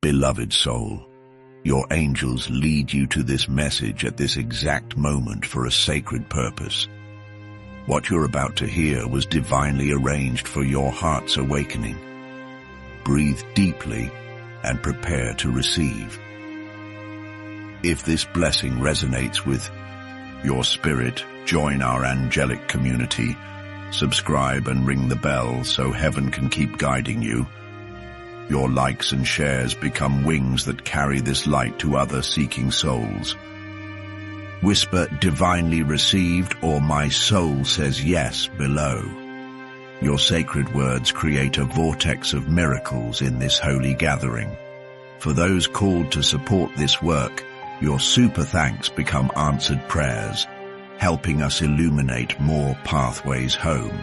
Beloved soul, your angels lead you to this message at this exact moment for a sacred purpose. What you're about to hear was divinely arranged for your heart's awakening. Breathe deeply and prepare to receive. If this blessing resonates with your spirit, join our angelic community, subscribe and ring the bell so heaven can keep guiding you. Your likes and shares become wings that carry this light to other seeking souls. Whisper divinely received or my soul says yes below. Your sacred words create a vortex of miracles in this holy gathering. For those called to support this work, your super thanks become answered prayers, helping us illuminate more pathways home.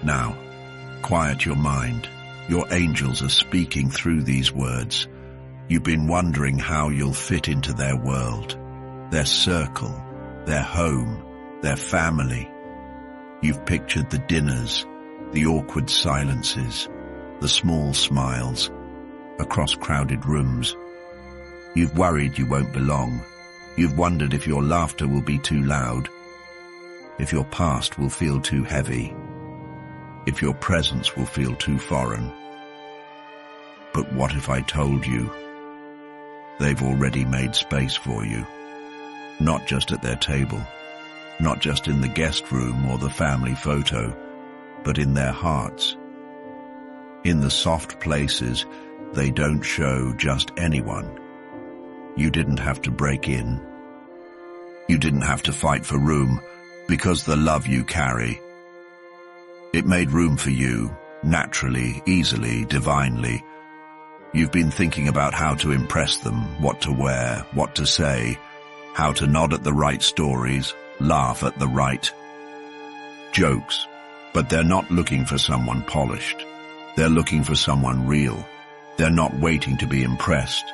Now, quiet your mind. Your angels are speaking through these words. You've been wondering how you'll fit into their world, their circle, their home, their family. You've pictured the dinners, the awkward silences, the small smiles across crowded rooms. You've worried you won't belong. You've wondered if your laughter will be too loud, if your past will feel too heavy, if your presence will feel too foreign. But what if I told you they've already made space for you? Not just at their table, not just in the guest room or the family photo, but in their hearts. In the soft places they don't show just anyone. You didn't have to break in. You didn't have to fight for room, because the love you carry, it made room for you, naturally, easily, divinely. You've been thinking about how to impress them, what to wear, what to say, how to nod at the right stories, laugh at the right jokes. But they're not looking for someone polished. They're looking for someone real. They're not waiting to be impressed.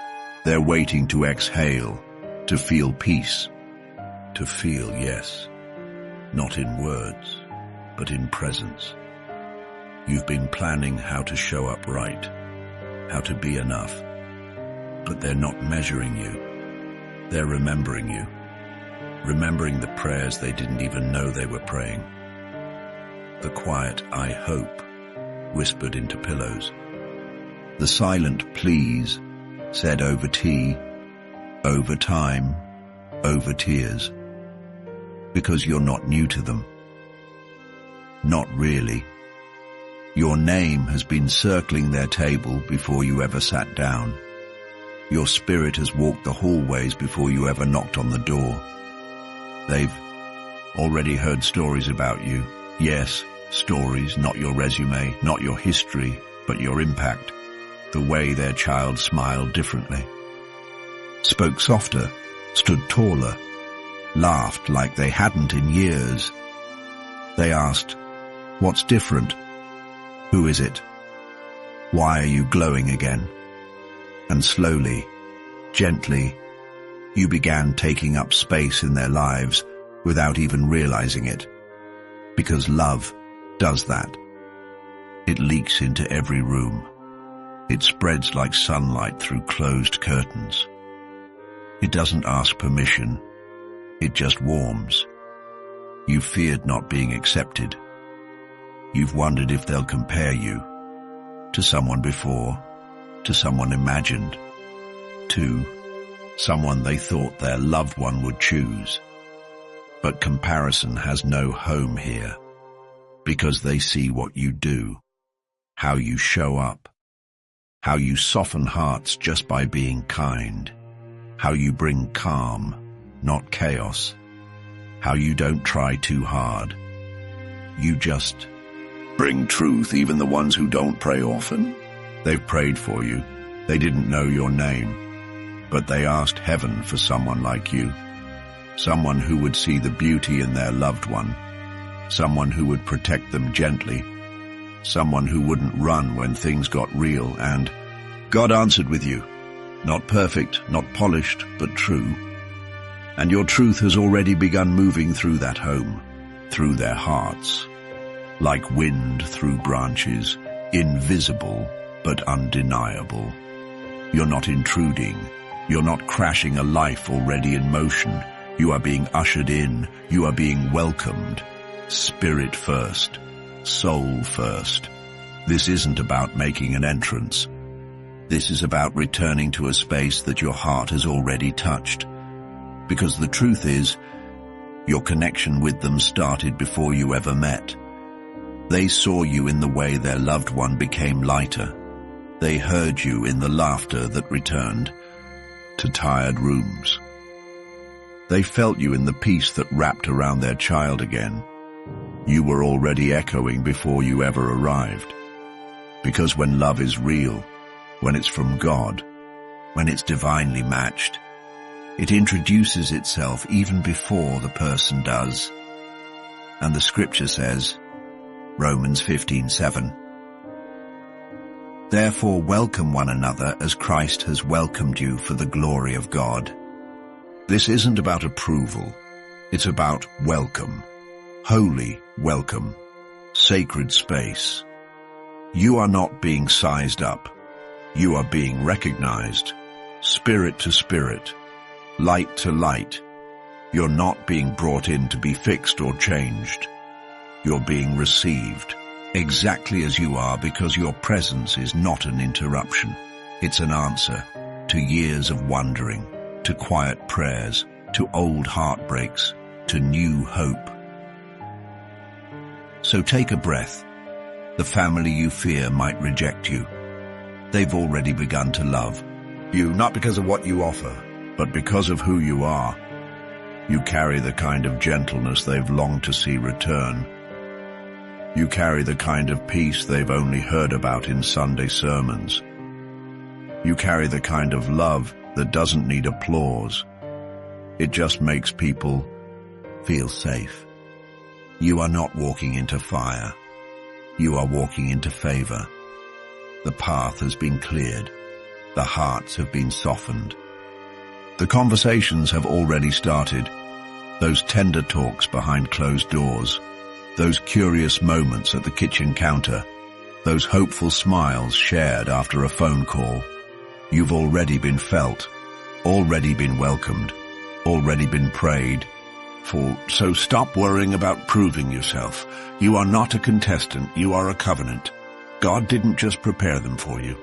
They're waiting to exhale, to feel peace, to feel yes, not in words, but in presence. You've been planning how to show up right, how to be enough, but they're not measuring you. They're remembering you, remembering the prayers they didn't even know they were praying. The quiet "I hope" whispered into pillows. The silent "please" said over tea, over time, over tears. Because you're not new to them. Not really. Your name has been circling their table before you ever sat down. Your spirit has walked the hallways before you ever knocked on the door. They've already heard stories about you. Yes, stories, not your resume, not your history, but your impact. The way their child smiled differently, spoke softer, stood taller, laughed like they hadn't in years. They asked, "What's different? Who is it? Why are you glowing again?" And slowly, gently, you began taking up space in their lives without even realizing it. Because love does that. It leaks into every room. It spreads like sunlight through closed curtains. It doesn't ask permission. It just warms. You feared not being accepted. You've wondered if they'll compare you to someone before, to someone imagined, to someone they thought their loved one would choose. But comparison has no home here, because they see what you do, how you show up, how you soften hearts just by being kind, how you bring calm, not chaos, how you don't try too hard. You just bring truth, even the ones who don't pray often. They've prayed for you. They didn't know your name, but they asked heaven for someone like you, someone who would see the beauty in their loved one, someone who would protect them gently, someone who wouldn't run when things got real, and God answered with you. Not perfect, not polished, but true. And your truth has already begun moving through that home, through their hearts, like wind through branches, invisible but undeniable. You're not intruding. You're not crashing a life already in motion. You are being ushered in. You are being welcomed. Spirit first. Soul first. This isn't about making an entrance. This is about returning to a space that your heart has already touched. Because the truth is, your connection with them started before you ever met. They saw you in the way their loved one became lighter. They heard you in the laughter that returned to tired rooms. They felt you in the peace that wrapped around their child again. You were already echoing before you ever arrived. Because when love is real, when it's from God, when it's divinely matched, it introduces itself even before the person does. And the scripture says, Romans 15:7, "Therefore welcome one another as Christ has welcomed you for the glory of God." This isn't about approval. It's about welcome. Holy welcome. Sacred space. You are not being sized up. You are being recognized. Spirit to spirit. Light to light. You're not being brought in to be fixed or changed. You're being received exactly as you are, because your presence is not an interruption. It's an answer to years of wandering, to quiet prayers, to old heartbreaks, to new hope. So take a breath. The family you fear might reject you. They've already begun to love you, not because of what you offer, but because of who you are. You carry the kind of gentleness they've longed to see return. You carry the kind of peace they've only heard about in Sunday sermons. You carry the kind of love that doesn't need applause. It just makes people feel safe. You are not walking into fire. You are walking into favor. The path has been cleared. The hearts have been softened. The conversations have already started. Those tender talks behind closed doors. Those curious moments at the kitchen counter. Those hopeful smiles shared after a phone call. You've already been felt. Already been welcomed. Already been prayed for. So stop worrying about proving yourself. You are not a contestant. You are a covenant. God didn't just prepare them for you.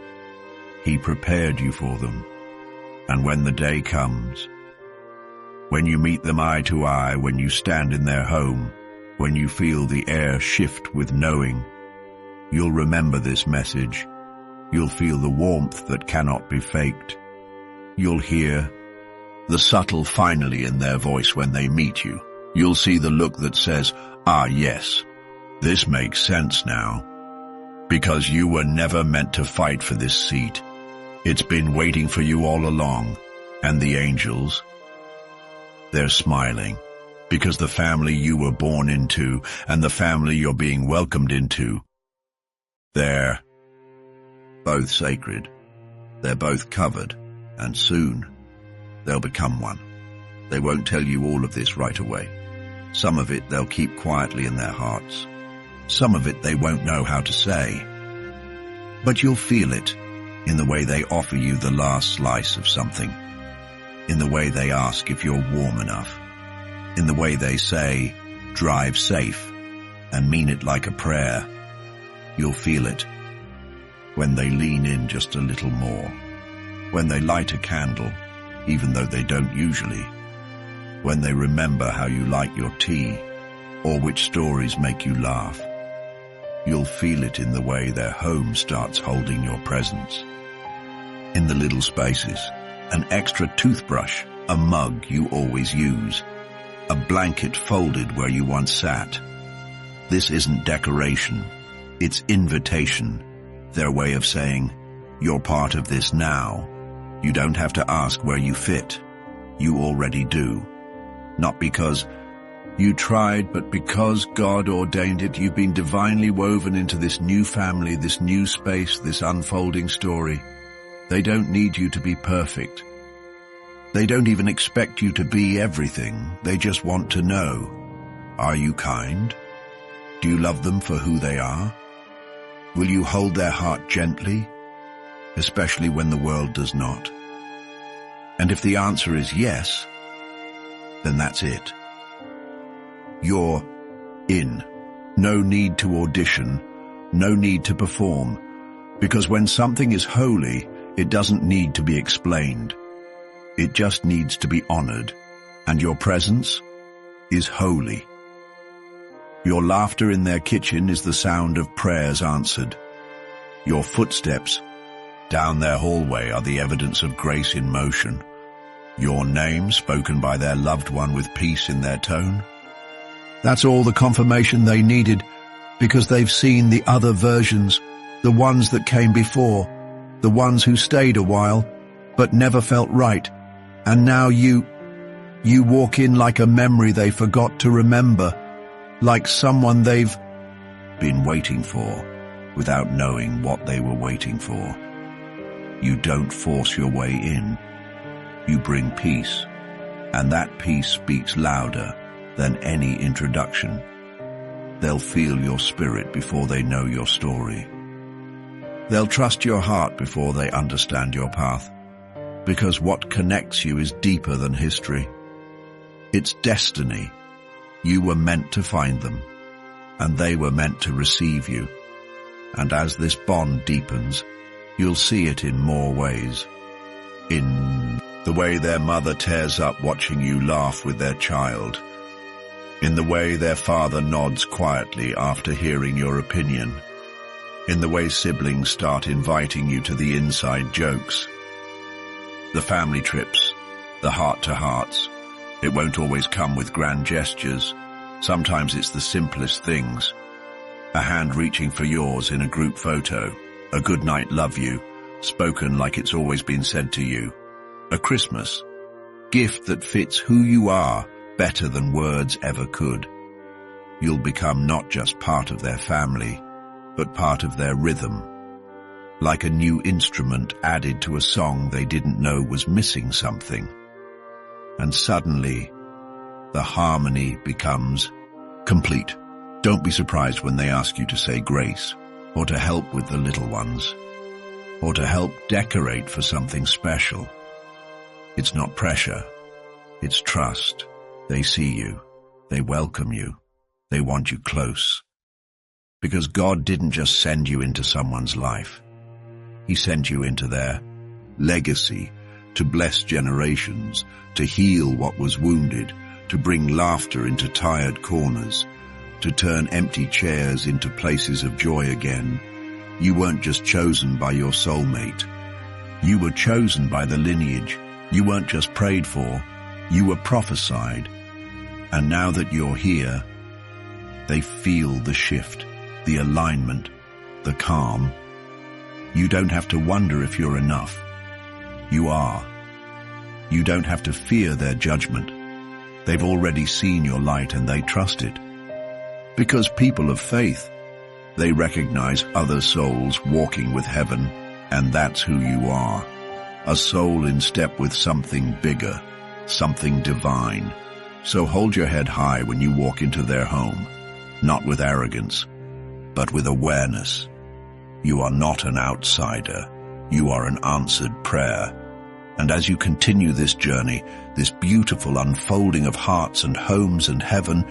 He prepared you for them. And when the day comes, when you meet them eye to eye, when you stand in their home, when you feel the air shift with knowing, you'll remember this message. You'll feel the warmth that cannot be faked. You'll hear the subtle finally in their voice when they meet you. You'll see the look that says, "Ah, yes, this makes sense now." Because you were never meant to fight for this seat. It's been waiting for you all along. And the angels, they're smiling. Because the family you were born into and the family you're being welcomed into, they're both sacred. They're both covered. And soon, they'll become one. They won't tell you all of this right away. Some of it they'll keep quietly in their hearts. Some of it they won't know how to say. But you'll feel it in the way they offer you the last slice of something, in the way they ask if you're warm enough, in the way they say, "Drive safe," and mean it like a prayer. You'll feel it when they lean in just a little more, when they light a candle, even though they don't usually, when they remember how you like your tea or which stories make you laugh. You'll feel it in the way their home starts holding your presence. In the little spaces, an extra toothbrush, a mug you always use, a blanket folded where you once sat. This isn't decoration, it's invitation, their way of saying, "You're part of this now." You don't have to ask where you fit. You already do. Not because you tried, but because God ordained it. You've been divinely woven into this new family, this new space, this unfolding story. They don't need you to be perfect. They don't even expect you to be everything. They just want to know. Are you kind? Do you love them for who they are? Will you hold their heart gently? especially when the world does not? And if the answer is yes, then that's it. You're in. No need to audition, no need to perform, because when something is holy, it doesn't need to be explained. It just needs to be honored, and your presence is holy. Your laughter in their kitchen is the sound of prayers answered. Your footsteps down their hallway are the evidence of grace in motion. Your name spoken by their loved one with peace in their tone. That's all the confirmation they needed, because they've seen the other versions, the ones that came before, the ones who stayed a while, but never felt right. And now you walk in like a memory they forgot to remember, like someone they've been waiting for, without knowing what they were waiting for. You don't force your way in. You bring peace, and that peace speaks louder than any introduction. They'll feel your spirit before they know your story. They'll trust your heart before they understand your path, because what connects you is deeper than history. It's destiny. You were meant to find them, and they were meant to receive you. And as this bond deepens, you'll see it in more ways. In the way their mother tears up watching you laugh with their child. In the way their father nods quietly after hearing your opinion. In the way siblings start inviting you to the inside jokes. The family trips, the heart-to-hearts. It won't always come with grand gestures. Sometimes it's the simplest things. A hand reaching for yours in a group photo. A good night love you, spoken like it's always been said to you. A Christmas gift that fits who you are better than words ever could. You'll become not just part of their family, but part of their rhythm. Like a new instrument added to a song they didn't know was missing something. And suddenly, the harmony becomes complete. Don't be surprised when they ask you to say grace, or to help with the little ones, or to help decorate for something special. It's not pressure, it's trust. They see you, they welcome you, they want you close. Because God didn't just send you into someone's life. He sent you into their legacy, to bless generations, to heal what was wounded, to bring laughter into tired corners, to turn empty chairs into places of joy again. You weren't just chosen by your soulmate. You were chosen by the lineage. You weren't just prayed for, you were prophesied. And now that you're here, they feel the shift, the alignment, the calm. You don't have to wonder if you're enough. You are. You don't have to fear their judgment. They've already seen your light and they trust it. Because people of faith, they recognize other souls walking with heaven, and that's who you are. A soul in step with something bigger, something divine. So hold your head high when you walk into their home, not with arrogance, but with awareness. You are not an outsider. You are an answered prayer. And as you continue this journey, this beautiful unfolding of hearts and homes and heaven,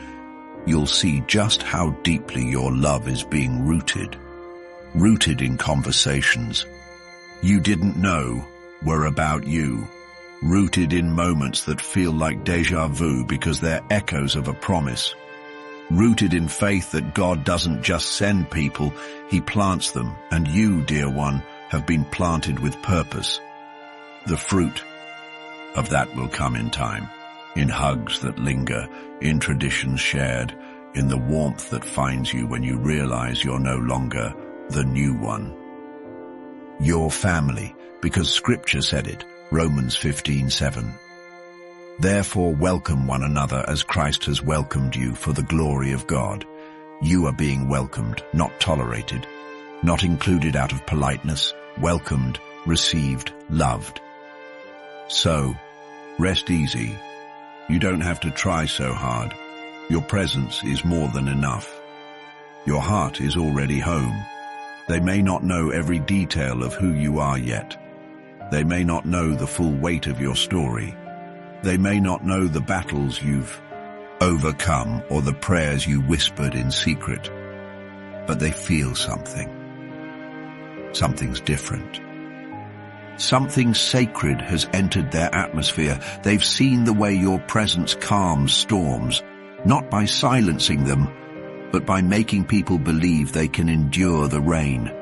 you'll see just how deeply your love is being rooted. Rooted in conversations you didn't know were about you. Rooted in moments that feel like déjà vu because they're echoes of a promise. Rooted in faith that God doesn't just send people, He plants them, and you, dear one, have been planted with purpose. The fruit of that will come in time, in hugs that linger, in traditions shared, in the warmth that finds you when you realize you're no longer the new one. Your family, because Scripture said it, Romans 15:7. Therefore welcome one another as Christ has welcomed you for the glory of God. You are being welcomed, not tolerated, not included out of politeness, welcomed, received, loved. So, rest easy. You don't have to try so hard. Your presence is more than enough. Your heart is already home. They may not know every detail of who you are yet. They may not know the full weight of your story. They may not know the battles you've overcome or the prayers you whispered in secret. But they feel something. Something's different. Something sacred has entered their atmosphere. They've seen the way your presence calms storms, not by silencing them, but by making people believe they can endure the rain.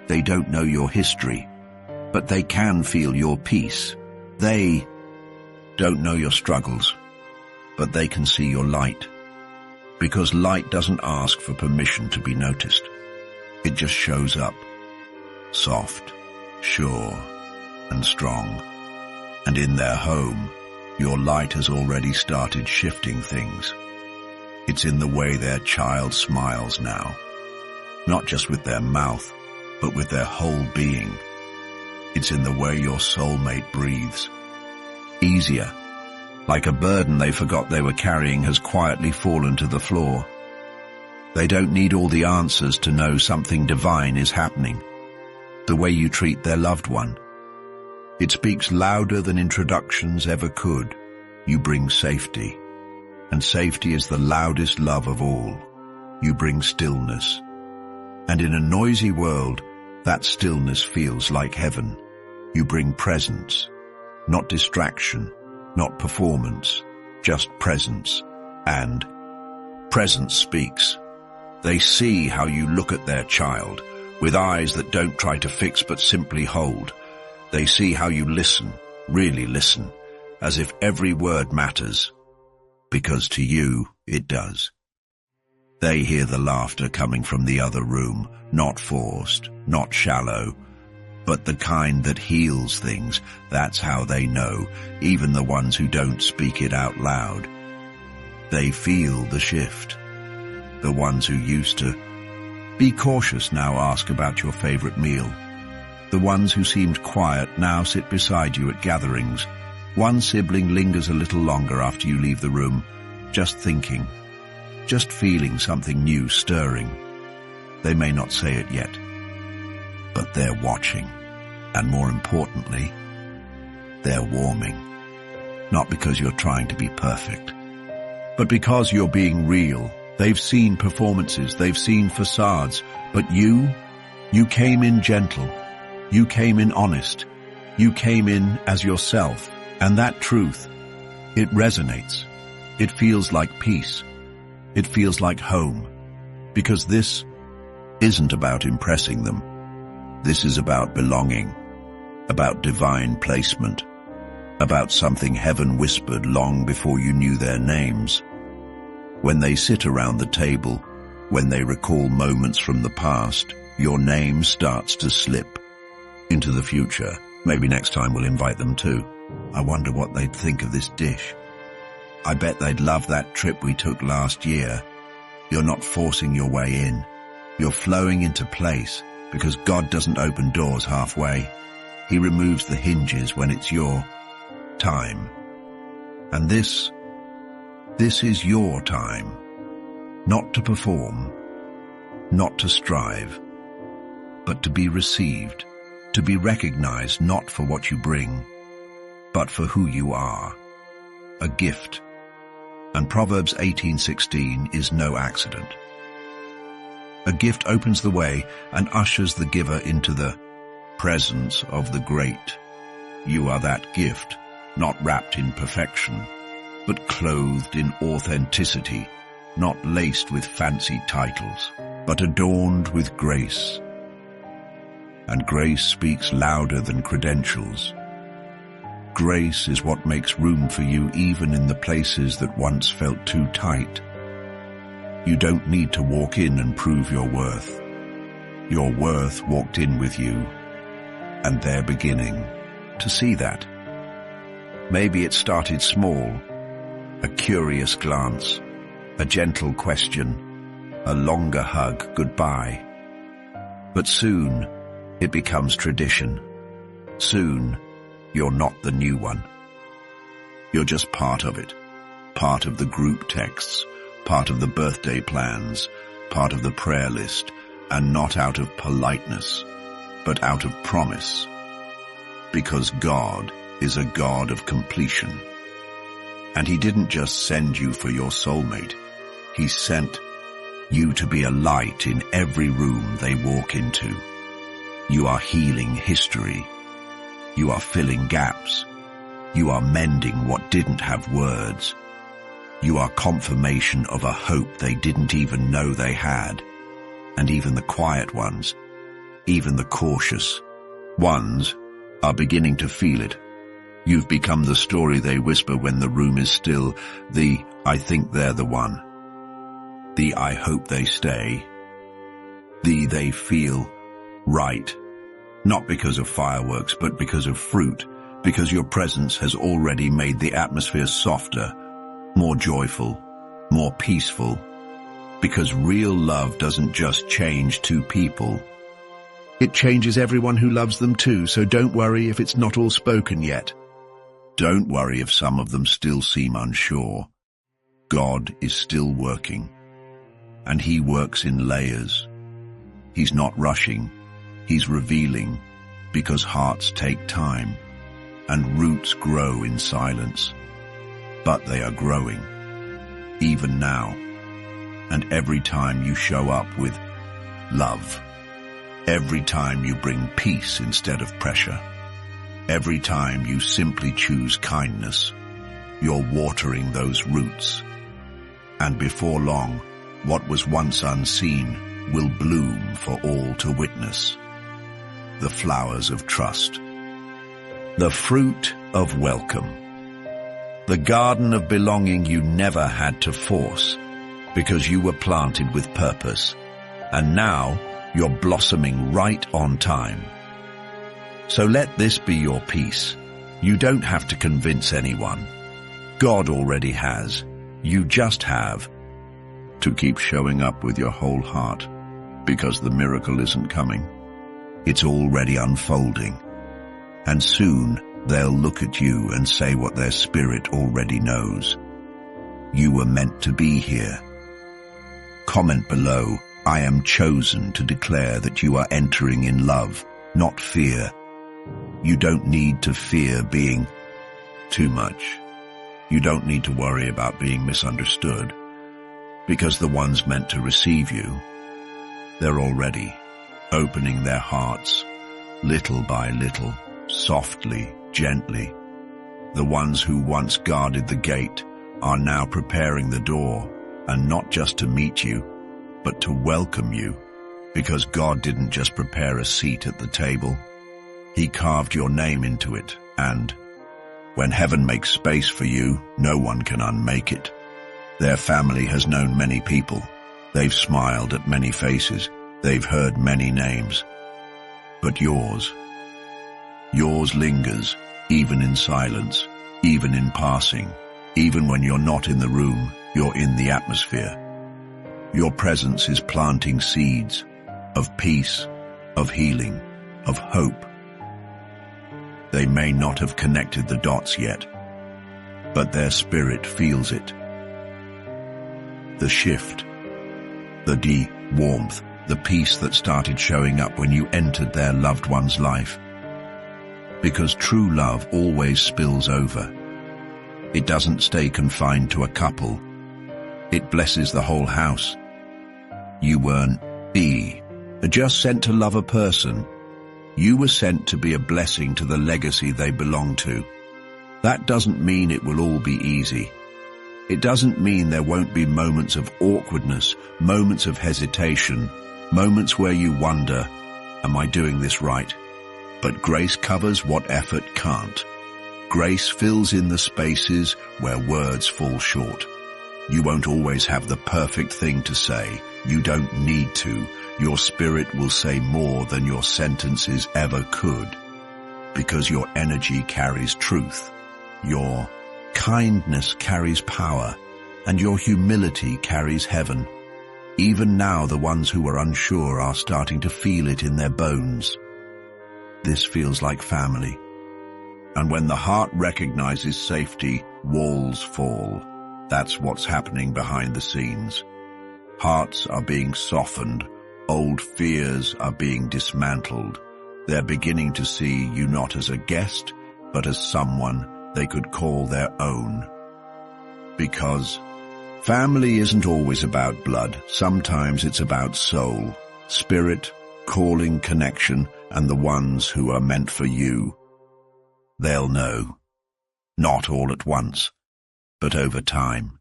They don't know your history, but they can feel your peace. They don't know your struggles, but they can see your light. Because light doesn't ask for permission to be noticed. It just shows up, soft, sure, and strong. And in their home, your light has already started shifting things. It's in the way their child smiles now, not just with their mouth, but with their whole being. It's in the way your soulmate breathes. Easier, like a burden they forgot they were carrying has quietly fallen to the floor. They don't need all the answers to know something divine is happening. The way you treat their loved one. It speaks louder than introductions ever could. You bring safety. And safety is the loudest love of all. You bring stillness. And in a noisy world, that stillness feels like heaven. You bring presence, not distraction, not performance, just presence. And presence speaks. They see how you look at their child, with eyes that don't try to fix but simply hold. They see how you listen, really listen, as if every word matters. Because to you, it does. They hear the laughter coming from the other room, not forced, not shallow, but the kind that heals things. That's how they know, even the ones who don't speak it out loud. They feel the shift. The ones who used to be cautious now ask about your favorite meal. The ones who seemed quiet now sit beside you at gatherings. One sibling lingers a little longer after you leave the room, just thinking, just feeling something new stirring. They may not say it yet, but they're watching. And more importantly, they're warming. Not because you're trying to be perfect, but because you're being real. They've seen performances, they've seen facades, but you came in gentle. You came in honest. You came in as yourself. And that truth, it resonates. It feels like peace. It feels like home. Because this isn't about impressing them. This is about belonging, about divine placement, about something heaven whispered long before you knew their names. When they sit around the table, when they recall moments from the past, your name starts to slip into the future. Maybe next time we'll invite them too. I wonder what they'd think of this dish. I bet they'd love that trip we took last year. You're not forcing your way in. You're flowing into place because God doesn't open doors halfway. He removes the hinges when it's your time. And this is your time. Not to perform, not to strive, but to be received, to be recognized not for what you bring, but for who you are, a gift. And Proverbs 18:16 is no accident. A gift opens the way and ushers the giver into the presence of the great. You are that gift, not wrapped in perfection, but clothed in authenticity, not laced with fancy titles, but adorned with grace. And grace speaks louder than credentials. Grace is what makes room for you even in the places that once felt too tight. You don't need to walk in and prove your worth. Your worth walked in with you, and they're beginning to see that. Maybe it started small, a curious glance, a gentle question, a longer hug goodbye. But soon, it becomes tradition. Soon, you're not the new one. You're just part of it, part of the group texts, part of the birthday plans, part of the prayer list, and not out of politeness, but out of promise. Because God is a God of completion. And He didn't just send you for your soulmate. He sent you to be a light in every room they walk into. You are healing history. You are filling gaps. You are mending what didn't have words. You are confirmation of a hope they didn't even know they had. And even the quiet ones, even the cautious ones, are beginning to feel it. You've become the story they whisper when the room is still, the "I think they're the one," the "I hope they stay," the "they feel right," not because of fireworks but because of fruit, because your presence has already made the atmosphere softer, more joyful, more peaceful, because real love doesn't just change two people. It changes everyone who loves them too, so don't worry if it's not all spoken yet. Don't worry if some of them still seem unsure. God is still working, and He works in layers. He's not rushing, He's revealing, because hearts take time, and roots grow in silence. But they are growing, even now. And every time you show up with love, every time you bring peace instead of pressure, every time you simply choose kindness, you're watering those roots. And before long, what was once unseen will bloom for all to witness. The flowers of trust. The fruit of welcome. The garden of belonging you never had to force, because you were planted with purpose. And now you're blossoming right on time. So let this be your peace. You don't have to convince anyone. God already has. You just have to keep showing up with your whole heart, because the miracle isn't coming. It's already unfolding. And soon they'll look at you and say what their spirit already knows. You were meant to be here. Comment below, "I am chosen," to declare that you are entering in love, not fear. You don't need to fear being too much. You don't need to worry about being misunderstood, because the ones meant to receive you, they're already opening their hearts, little by little, softly, gently. The ones who once guarded the gate are now preparing the door, and not just to meet you, but to welcome you, because God didn't just prepare a seat at the table. He carved your name into it, and when heaven makes space for you, no one can unmake it. Their family has known many people. They've smiled at many faces. They've heard many names. But yours lingers, even in silence, even in passing, even when you're not in the room, you're in the atmosphere. Your presence is planting seeds of peace, of healing, of hope. They may not have connected the dots yet, but their spirit feels it. The shift, the deep warmth, the peace that started showing up when you entered their loved one's life. Because true love always spills over. It doesn't stay confined to a couple. It blesses the whole house. You weren't just sent to love a person. You were sent to be a blessing to the legacy they belong to. That doesn't mean it will all be easy. It doesn't mean there won't be moments of awkwardness, moments of hesitation, moments where you wonder, am I doing this right? But grace covers what effort can't. Grace fills in the spaces where words fall short. You won't always have the perfect thing to say. You don't need to. Your spirit will say more than your sentences ever could, because your energy carries truth. Your kindness carries power, and your humility carries heaven. Even now, the ones who are unsure are starting to feel it in their bones. This feels like family. And when the heart recognizes safety, walls fall. That's what's happening behind the scenes. Hearts are being softened, Old fears are being dismantled. They're beginning to see you not as a guest, but as someone they could call their own. Because family isn't always about blood. Sometimes it's about soul, spirit, calling, connection, and the ones who are meant for you. They'll know. Not all at once, but over time.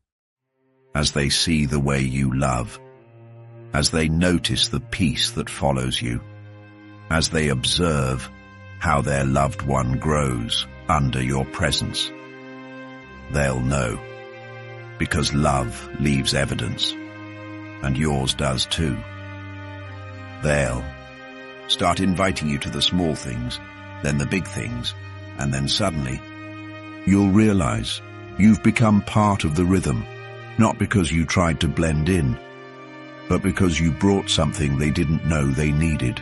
As they see the way you love, as they notice the peace that follows you, as they observe how their loved one grows under your presence. They'll know, because love leaves evidence, and yours does too. They'll start inviting you to the small things, then the big things, and then suddenly you'll realize you've become part of the rhythm, not because you tried to blend in, but because you brought something they didn't know they needed.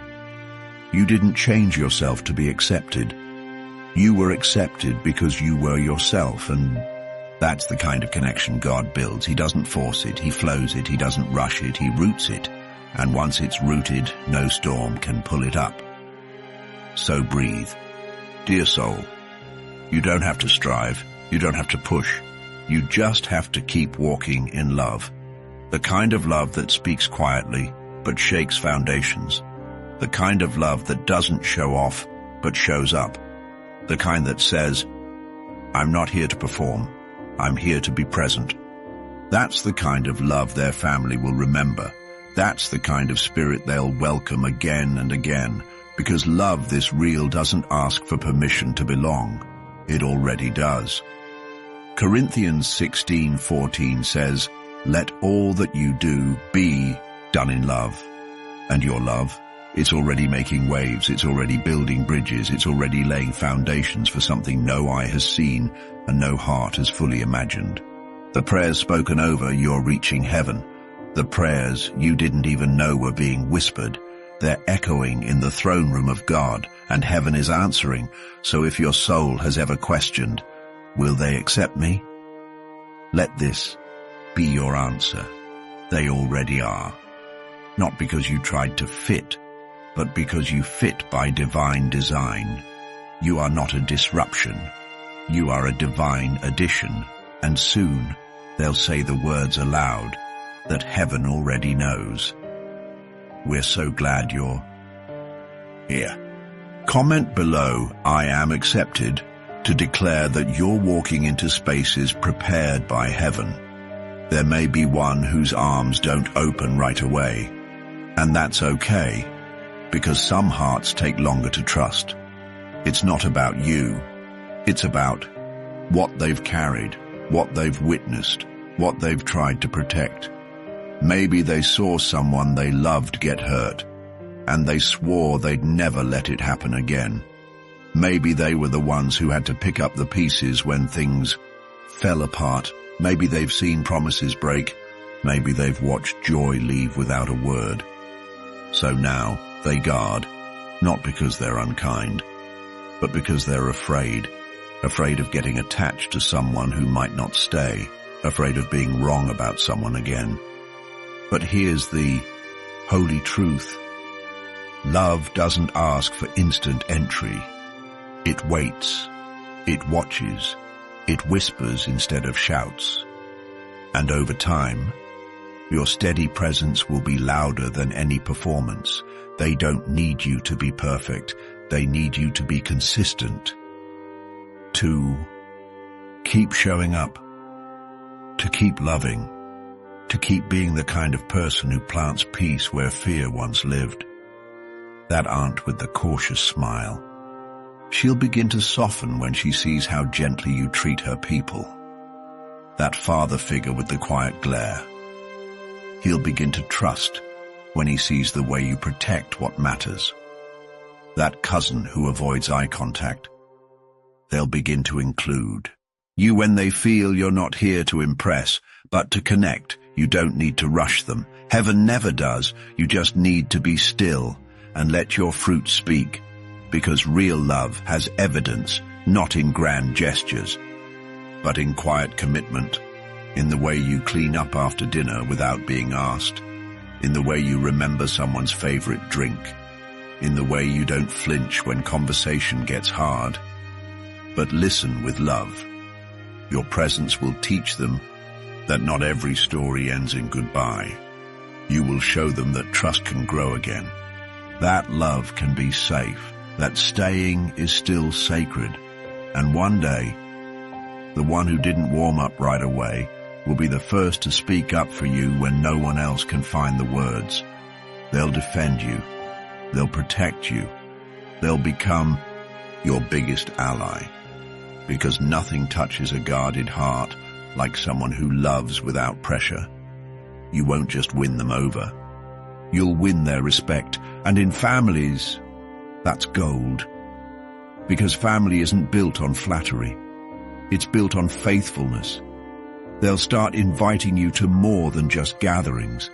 You didn't change yourself to be accepted. You were accepted because you were yourself, and that's the kind of connection God builds. He doesn't force it, He flows it, He doesn't rush it, He roots it. And once it's rooted, no storm can pull it up. So breathe. Dear soul, you don't have to strive, you don't have to push. You just have to keep walking in love. The kind of love that speaks quietly, but shakes foundations. The kind of love that doesn't show off, but shows up. The kind that says, I'm not here to perform, I'm here to be present. That's the kind of love their family will remember. That's the kind of spirit they'll welcome again and again, because love this real doesn't ask for permission to belong. It already does. Corinthians 16:14 says, let all that you do be done in love. And your love, it's already making waves, it's already building bridges, it's already laying foundations for something no eye has seen and no heart has fully imagined. The prayers spoken over you're reaching heaven. The prayers you didn't even know were being whispered. They're echoing in the throne room of God, and heaven is answering. So if your soul has ever questioned, will they accept me? Let this be your answer. They already are. Not because you tried to fit, but because you fit by divine design. You are not a disruption. You are a divine addition, and soon they'll say the words aloud that heaven already knows. We're so glad you're here. Comment below, I am accepted, to declare that you're walking into spaces prepared by heaven. There may be one whose arms don't open right away, and that's okay, because some hearts take longer to trust. It's not about you. It's about what they've carried, what they've witnessed, what they've tried to protect. Maybe they saw someone they loved get hurt, and they swore they'd never let it happen again. Maybe they were the ones who had to pick up the pieces when things fell apart. Maybe they've seen promises break. Maybe they've watched joy leave without a word. So now they guard, not because they're unkind, but because they're afraid of getting attached to someone who might not stay, afraid of being wrong about someone again. But here's the holy truth. Love doesn't ask for instant entry. It waits. It watches. It whispers instead of shouts. And over time, your steady presence will be louder than any performance. They don't need you to be perfect. They need you to be consistent. To keep showing up. To keep loving. To keep being the kind of person who plants peace where fear once lived. That aunt with the cautious smile. She'll begin to soften when she sees how gently you treat her people. That father figure with the quiet glare. He'll begin to trust when he sees the way you protect what matters. That cousin who avoids eye contact. They'll begin to include you when they feel you're not here to impress, but to connect. You don't need to rush them. Heaven never does. You just need to be still and let your fruit speak. Because real love has evidence, not in grand gestures, but in quiet commitment, in the way you clean up after dinner without being asked, in the way you remember someone's favorite drink, in the way you don't flinch when conversation gets hard. But listen with love. Your presence will teach them that not every story ends in goodbye. You will show them that trust can grow again, that love can be safe, that staying is still sacred. And one day, the one who didn't warm up right away will be the first to speak up for you when no one else can find the words. They'll defend you. They'll protect you. They'll become your biggest ally. Because nothing touches a guarded heart like someone who loves without pressure. You won't just win them over. You'll win their respect. And in families, that's gold. Because family isn't built on flattery. It's built on faithfulness. They'll start inviting you to more than just gatherings.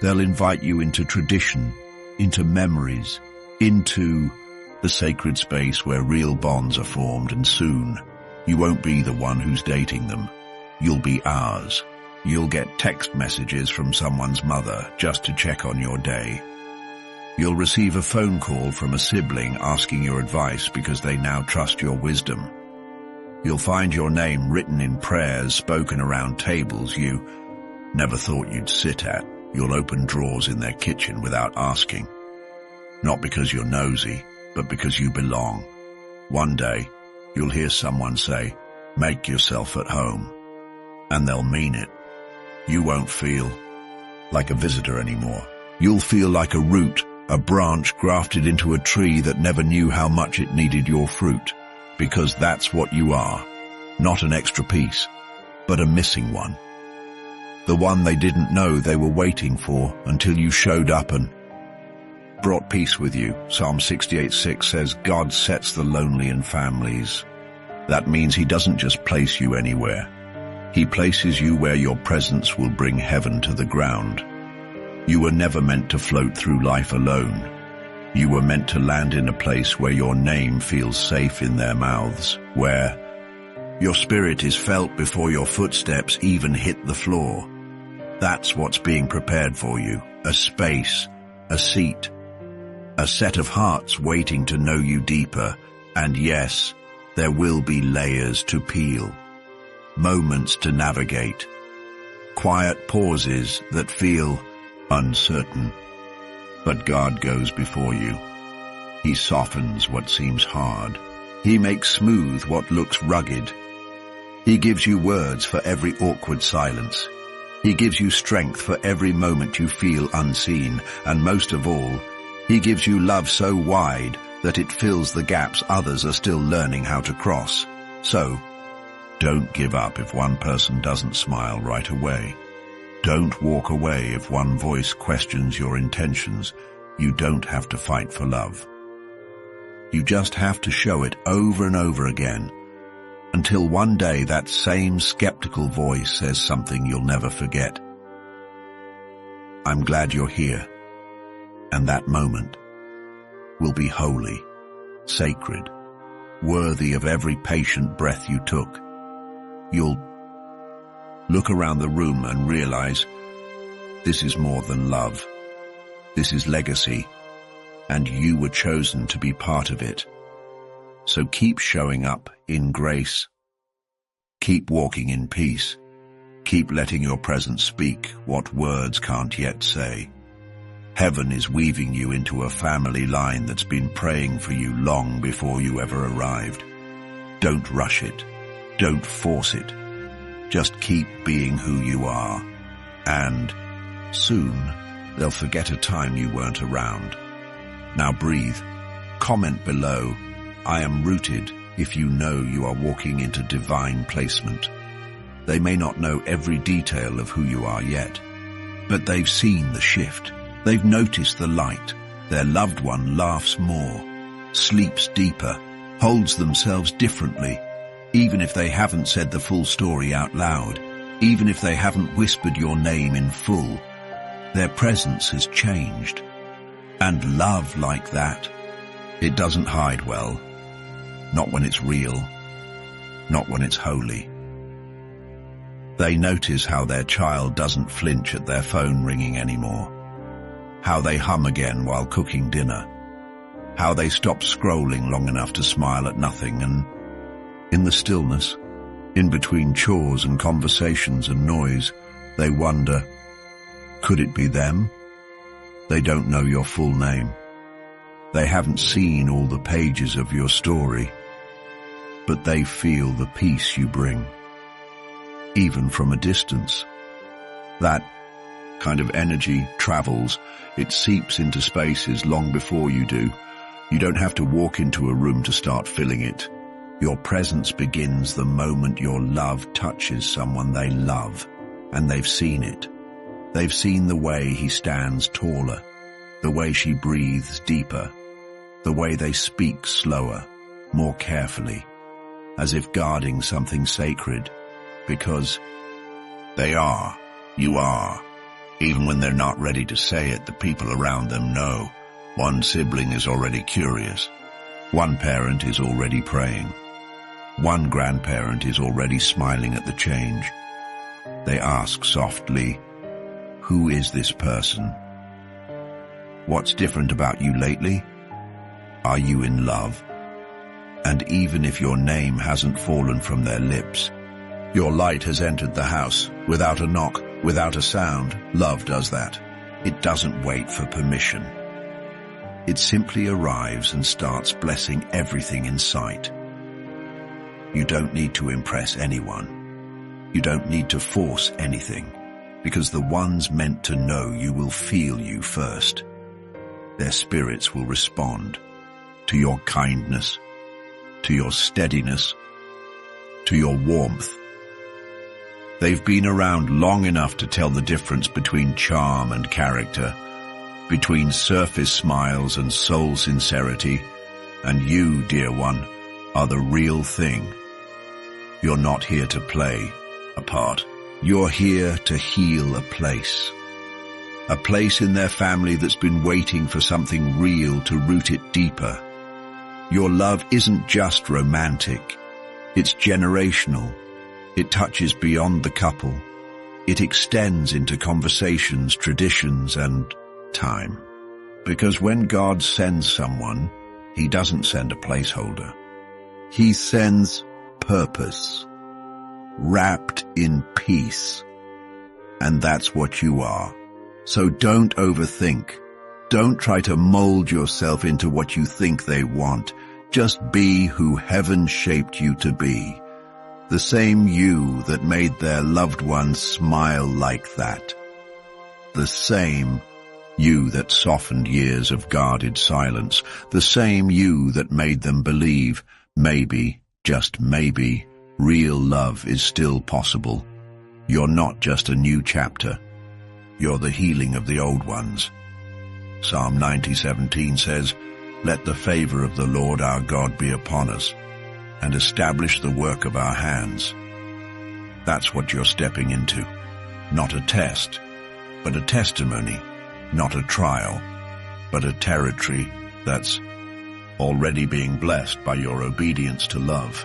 They'll invite you into tradition, into memories, into the sacred space where real bonds are formed, and soon you won't be the one who's dating them. You'll be ours. You'll get text messages from someone's mother just to check on your day. You'll receive a phone call from a sibling asking your advice because they now trust your wisdom. You'll find your name written in prayers spoken around tables you never thought you'd sit at. You'll open drawers in their kitchen without asking. Not because you're nosy, but because you belong. One day, you'll hear someone say, "Make yourself at home." And they'll mean it. You won't feel like a visitor anymore. You'll feel like a root, a branch grafted into a tree that never knew how much it needed your fruit. Because that's what you are. Not an extra piece, but a missing one. The one they didn't know they were waiting for until you showed up and brought peace with you. Psalm 68:6 says, God sets the lonely in families. That means he doesn't just place you anywhere. He places you where your presence will bring heaven to the ground. You were never meant to float through life alone. You were meant to land in a place where your name feels safe in their mouths, where your spirit is felt before your footsteps even hit the floor. That's what's being prepared for you, a space, a seat, a set of hearts waiting to know you deeper. And yes, there will be layers to peel, moments to navigate, quiet pauses that feel uncertain. But God goes before you. He softens what seems hard. He makes smooth what looks rugged. He gives you words for every awkward silence. He gives you strength for every moment you feel unseen. And most of all, he gives you love so wide that it fills the gaps others are still learning how to cross. So, don't give up if one person doesn't smile right away. Don't walk away if one voice questions your intentions. You don't have to fight for love. You just have to show it over and over again, until one day that same skeptical voice says something you'll never forget. I'm glad you're here. And that moment will be holy, sacred, worthy of every patient breath you took. You'll look around the room and realize this is more than love. This is legacy, and you were chosen to be part of it. So keep showing up in grace. Keep walking in peace. Keep letting your presence speak what words can't yet say. Heaven is weaving you into a family line that's been praying for you long before you ever arrived. Don't rush it. Don't force it. Just keep being who you are. And soon, they'll forget a time you weren't around. Now breathe. Comment below, I am rooted, if you know you are walking into divine placement. They may not know every detail of who you are yet, but they've seen the shift. They've noticed the light. Their loved one laughs more, sleeps deeper, holds themselves differently, even if they haven't said the full story out loud, even if they haven't whispered your name in full. Their presence has changed. And love like that, it doesn't hide well. Not when it's real. Not when it's holy. They notice how their child doesn't flinch at their phone ringing anymore. how they hum again while cooking dinner, how they stop scrolling long enough to smile at nothing, and in the stillness, in between chores and conversations and noise, they wonder, could it be them? They don't know your full name. They haven't seen all the pages of your story, but they feel the peace you bring, even from a distance. That kind of energy travels. It seeps into spaces long before you do. You don't have to walk into a room to start filling it. Your presence begins the moment your love touches someone they love, and they've seen it. They've seen the way he stands taller, the way she breathes deeper, the way they speak slower, more carefully, as if guarding something sacred, because they are, you are. Even when they're not ready to say it, the people around them know. One sibling is already curious. One parent is already praying. One grandparent is already smiling at the change. They ask softly, who is this person? What's different about you lately? Are you in love? And even if your name hasn't fallen from their lips, your light has entered the house without a knock, without a sound. Love does that. It doesn't wait for permission. It simply arrives and starts blessing everything in sight. You don't need to impress anyone. You don't need to force anything, because the ones meant to know you will feel you first. Their spirits will respond to your kindness, to your steadiness, to your warmth. They've been around long enough to tell the difference between charm and character, between surface smiles and soul sincerity, and you, dear one, are the real thing. You're not here to play a part. You're here to heal a place in their family that's been waiting for something real to root it deeper. Your love isn't just romantic, it's generational. It touches beyond the couple. It extends into conversations, traditions, and time. Because when God sends someone, he doesn't send a placeholder. He sends purpose, wrapped in peace. And that's what you are. So don't overthink. Don't try to mold yourself into what you think they want. Just be who heaven shaped you to be. The same you that made their loved ones smile like that. The same you that softened years of guarded silence. The same you that made them believe, maybe, just maybe, real love is still possible. You're not just a new chapter. You're the healing of the old ones. Psalm 90:17 says, let the favor of the Lord our God be upon us, and establish the work of our hands. That's what you're stepping into. Not a test, but a testimony. Not a trial, but a territory that's already being blessed by your obedience to love.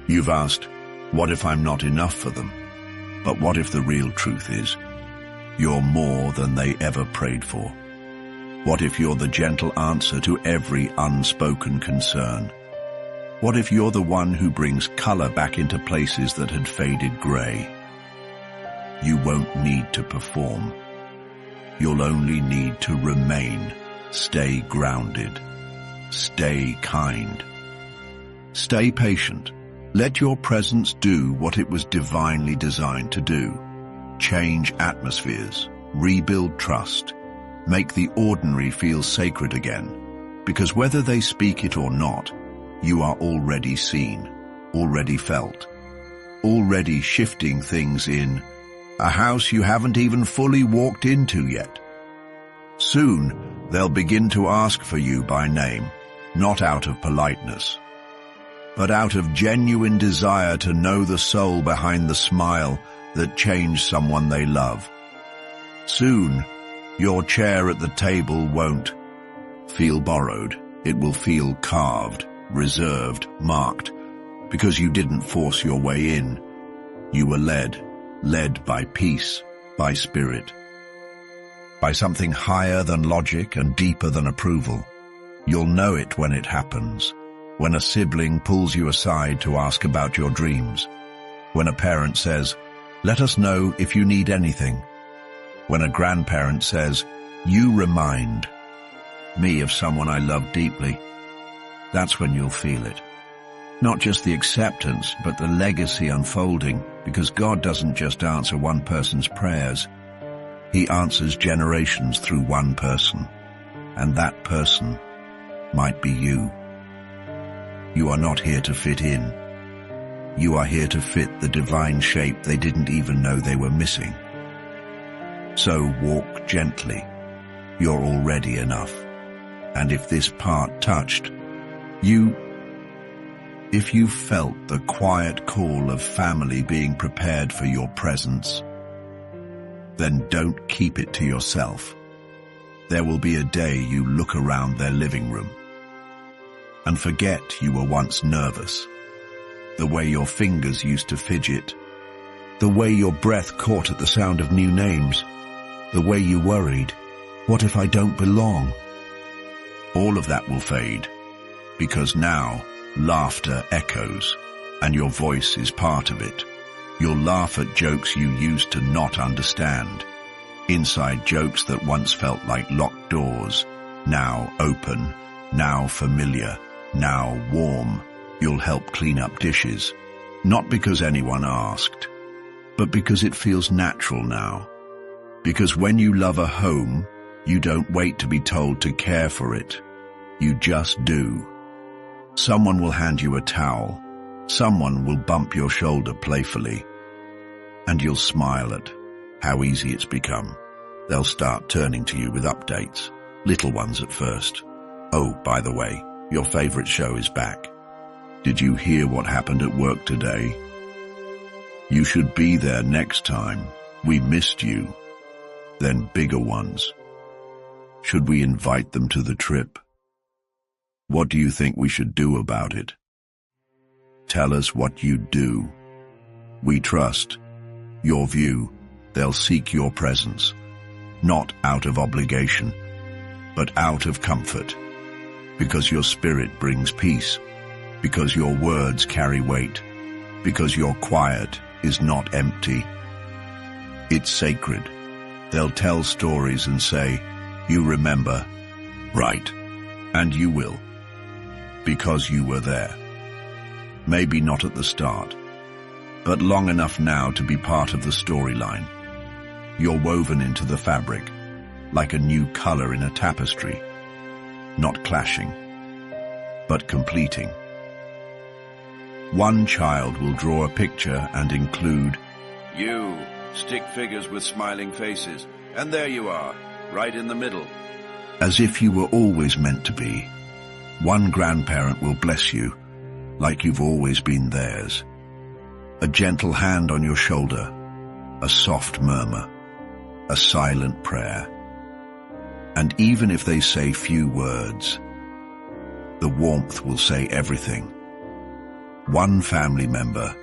You've asked, what if I'm not enough for them? But what if the real truth is, you're more than they ever prayed for? What if you're the gentle answer to every unspoken concern? What if you're the one who brings color back into places that had faded gray? You won't need to perform. You'll only need to remain. Stay grounded. Stay kind. Stay patient. Let your presence do what it was divinely designed to do. Change atmospheres. Rebuild trust. Make the ordinary feel sacred again. Because whether they speak it or not, you are already seen, already felt, already shifting things in a house you haven't even fully walked into yet. Soon, they'll begin to ask for you by name, not out of politeness, but out of genuine desire to know the soul behind the smile that changed someone they love. Soon, your chair at the table won't feel borrowed. It will feel carved, reserved, marked, because you didn't force your way in. You were led by peace, by spirit. by something higher than logic and deeper than approval. You'll know it when it happens, when a sibling pulls you aside to ask about your dreams, when a parent says, "Let us know if you need anything," when a grandparent says, "You remind me of someone I love deeply." That's when you'll feel it. Not just the acceptance, but the legacy unfolding, because God doesn't just answer one person's prayers. He answers generations through one person, and that person might be you. You are not here to fit in. You are here to fit the divine shape they didn't even know they were missing. So walk gently. You're already enough. And if this part touched you, if you felt the quiet call of family being prepared for your presence, then don't keep it to yourself. There will be a day you look around their living room and forget you were once nervous, the way your fingers used to fidget, the way your breath caught at the sound of new names, the way you worried, "What if I don't belong?" All of that will fade, because now laughter echoes, and your voice is part of it. You'll laugh at jokes you used to not understand, inside jokes that once felt like locked doors, now open, now familiar, now warm. You'll help clean up dishes, not because anyone asked, but because it feels natural now. Because when you love a home, you don't wait to be told to care for it. You just do. Someone will hand you a towel. Someone will bump your shoulder playfully. And you'll smile at how easy it's become. They'll start turning to you with updates, little ones at first. "Oh, by the way, your favorite show is back. Did you hear what happened at work today? You should be there next time. We missed you." Then bigger ones. "Should we invite them to the trip? What do you think we should do about it? Tell us what you'd do. We trust your view. They'll seek your presence, not out of obligation, but out of comfort, because your spirit brings peace, because your words carry weight, because your quiet is not empty. It's sacred. They'll tell stories and say, "You remember, right?" And you will, because you were there. Maybe not at the start, but long enough now to be part of the storyline. You're woven into the fabric, like a new color in a tapestry, not clashing, but completing. One child will draw a picture and include you, stick figures with smiling faces, and there you are, right in the middle, as if you were always meant to be. One grandparent will bless you, like you've always been theirs. A gentle hand on your shoulder, a soft murmur, a silent prayer. And even if they say few words, the warmth will say everything. One family member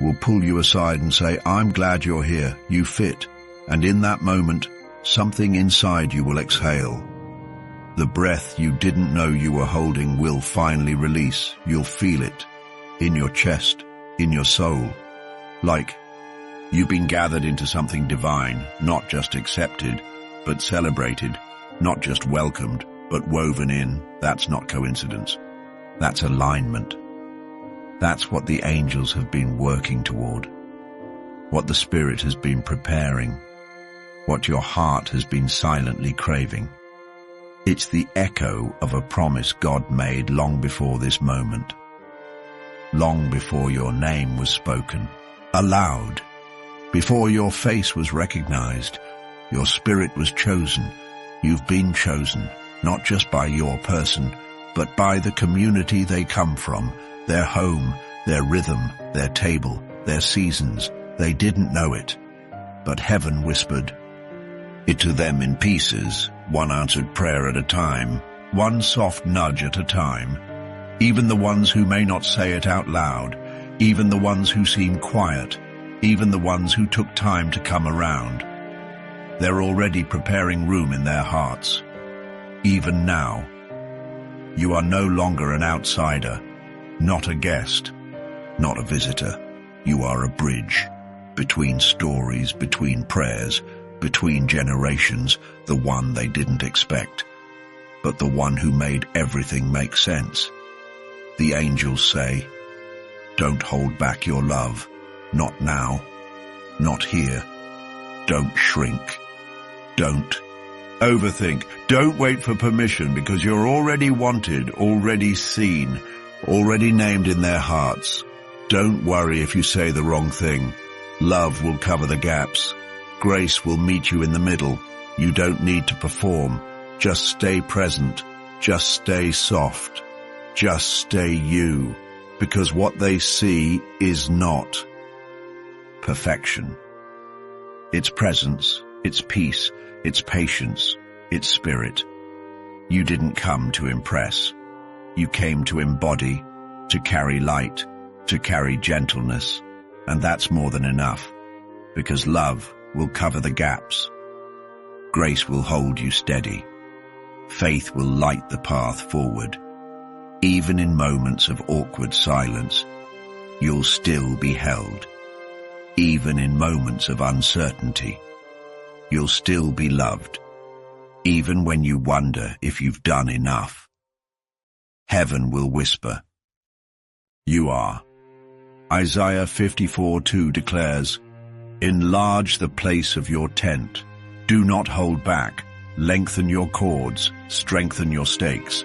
will pull you aside and say, "I'm glad you're here, you fit." And in that moment, something inside you will exhale. The breath you didn't know you were holding will finally release. You'll feel it in your chest, in your soul, like you've been gathered into something divine, not just accepted, but celebrated, not just welcomed, but woven in. That's not coincidence. That's alignment. That's what the angels have been working toward, what the Spirit has been preparing, what your heart has been silently craving. It's the echo of a promise God made long before this moment, long before your name was spoken aloud, before your face was recognized. Your spirit was chosen. You've been chosen, not just by your person, but by the community they come from, their home, their rhythm, their table, their seasons. They didn't know it, but heaven whispered it to them in pieces, one answered prayer at a time, one soft nudge at a time. Even the ones who may not say it out loud, even the ones who seem quiet, even the ones who took time to come around. They're already preparing room in their hearts. Even now, you are no longer an outsider, not a guest, not a visitor. You are a bridge between stories, between prayers, between generations, the one they didn't expect, but the one who made everything make sense. The angels say, "Don't hold back your love, not now, not here. Don't shrink. Don't overthink. Don't wait for permission, because you're already wanted, already seen, already named in their hearts. Don't worry if you say the wrong thing. Love will cover the gaps. Grace will meet you in the middle. You don't need to perform. Just stay present. Just stay soft. Just stay you, because what they see is not perfection. It's presence, it's peace, it's patience, it's spirit. You didn't come to impress. You came to embody, to carry light, to carry gentleness, and that's more than enough, because love will cover the gaps. Grace will hold you steady. Faith will light the path forward. Even in moments of awkward silence, you'll still be held. Even in moments of uncertainty, you'll still be loved. Even when you wonder if you've done enough, heaven will whisper, "You are." Isaiah 54:2 declares, "Enlarge the place of your tent. Do not hold back. Lengthen your cords. Strengthen your stakes."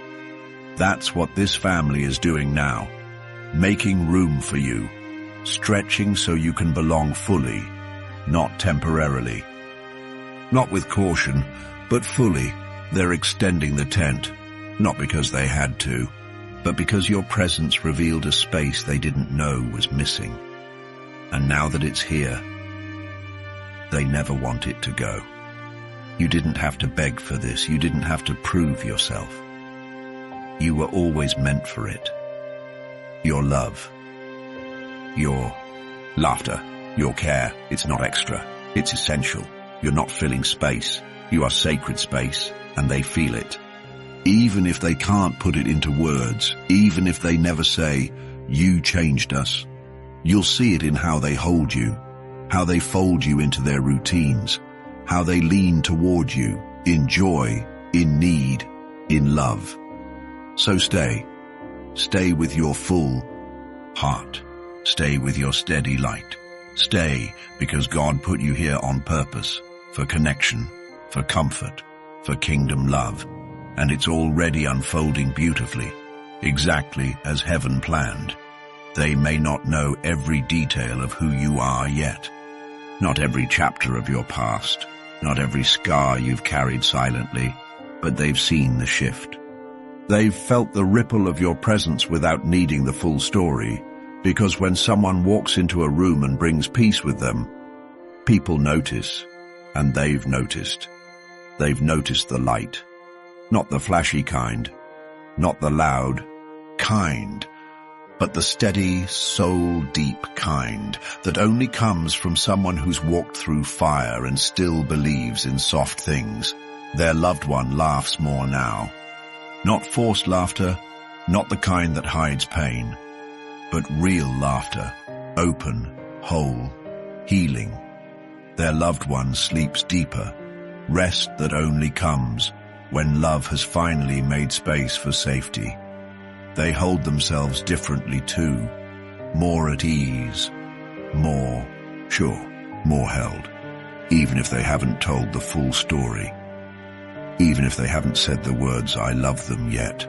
That's what this family is doing now, making room for you, stretching so you can belong fully, not temporarily. Not with caution, but fully. They're extending the tent, not because they had to, but because your presence revealed a space they didn't know was missing. And now that it's here, they never want it to go. You didn't have to beg for this. You didn't have to prove yourself. You were always meant for it. Your love, your laughter, your care, it's not extra, it's essential. You're not filling space. You are sacred space, and they feel it. Even if they can't put it into words, even if they never say, "You changed us," you'll see it in how they hold you, how they fold you into their routines, how they lean toward you, in joy, in need, in love. So stay. Stay with your full heart. Stay with your steady light. Stay because God put you here on purpose, for connection, for comfort, for kingdom love. And it's already unfolding beautifully, exactly as heaven planned. They may not know every detail of who you are yet. Not every chapter of your past, not every scar you've carried silently, but they've seen the shift. They've felt the ripple of your presence without needing the full story, because when someone walks into a room and brings peace with them, people notice, and they've noticed. They've noticed the light, not the flashy kind, not the loud kind, but the steady, soul-deep kind that only comes from someone who's walked through fire and still believes in soft things. Their loved one laughs more now. Not forced laughter, not the kind that hides pain, but real laughter, open, whole, healing. Their loved one sleeps deeper, rest that only comes when love has finally made space for safety. They hold themselves differently too, more at ease, more sure, more held, even if they haven't told the full story. Even if they haven't said the words "I love them" yet,